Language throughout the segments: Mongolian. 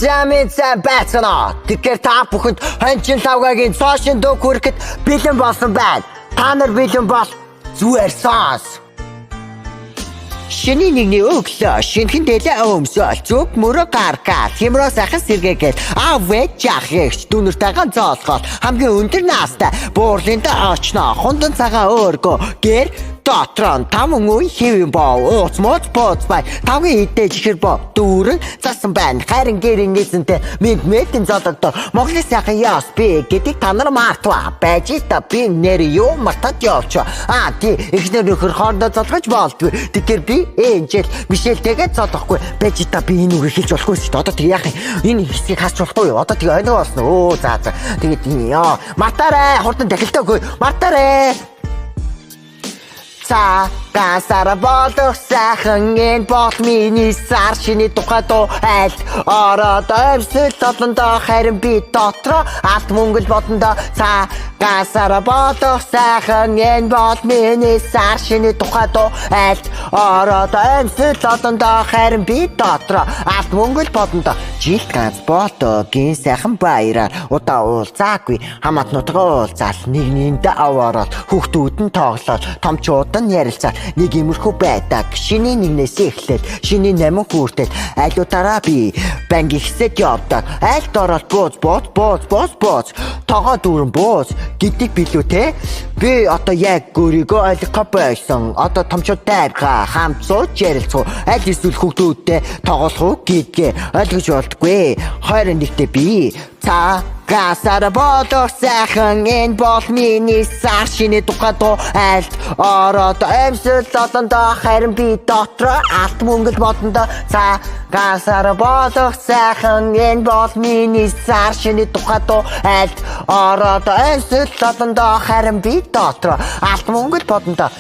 Замын сайн байцгаана. Тэгэхээр та бүхэнд хончин лавгагийн цоошин дуу хүрэхэд бэлэн болсон байна. Та нар бэлэн бол зүгээр сонс. Шиний нэгний өглөө шинхэн дээлээ өмсөөл зүг мөрө гаргаад хямраа сайхан сэргээгээд авэ жахгч дүнэртэйгэн зоолгоод хамгийн өндөр наастай буурлын дээр очно хундан цагаан өөргөө гэр дотрон таман үе хэвэн боо ууц моц бай тавгийн идэж ихэр боо дүүрэн засан байна харин гэрийн эзэнтэй мэдмэтэн зодод Монголын сайхан яс би гэдэг та нар мартва байж та би нэр юу мартад явч тий ихнэр нөхөр хоорондоо зодгож болдгүй тэгэхээр би энжэл мишэлтэйгээ зодохгүй байж та би энэ үгийг хэлж болохгүй шүү дээ одоо тэг яах юм энэ хэсгийг хасч болохгүй одоо тэг ойноо болсон өө за тэгээд яа мартаарай хурдан дахилтаагүй мартаарай Гасара бодох сайхан энэ бол миний сар шиний тухай дуу аль ороод өвсөл толондоо харин би дотроо алт мөнгөл бодондоо гасара бодох сайхан энэ бол миний сар шиний тухай дуу аль ороод өвсөл толондоо харин би дотроо алт мөнгөл бодондоо жилт ганц ботогийн сайхан баяраар удаа уулзаагүй хамаат нутгаа уулзаал нэгнийндээ аваараад хүүхдүүд нь тоглоод томчууд нь ярилцаад нэг имерхүү байдаг шиний нэгнээс эхлээд шиний 8 хүртэл айлуудаараа би банги хэсэд явдаг айлд ороод бууз тоогоо дүүрэн бууз гэдэг билүү те би одоо яг өөрийгөө ойлгох байсан одоо томчуудтай хамт сууж ярилцах аль эсвэл хүүхдүүдтэй тоглох уу гэдгээ ойлгож болдгүй 21-т би гасара бодох сайхан энэ бол миний сар шиний тухай дуу айлд ороод өвсөл толондоо харин би дотроо алт мөнгөл бодондоо гасара бодох сайхан энэ бол миний сар шиний тухай дуу айлд ороод өвсөл толондоо харин би дотроо алт мөнгөл бодондоо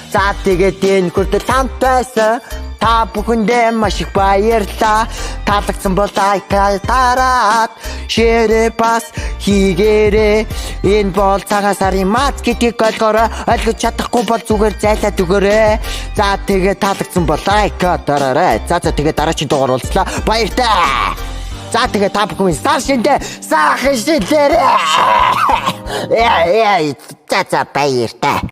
тэгээд энэ хүртэл хамт байсан та бүхэндээ маш их баярлалаа. Таалагдсан бол тараад ширээ бас хийгээрээ. Энэ бол цагаан сарын мац гэдгийг ойлгож чадахгүй бол зүгээр зайлаад өгөөрэй. За тэгээд таалагдсан бол лайк дараарай. За тэгээд дараагийн дугаар уулзлаа. Баяртай. За тэгээд та бүхэн сар шиндээ сайхан шиндээрээ. За баяртай.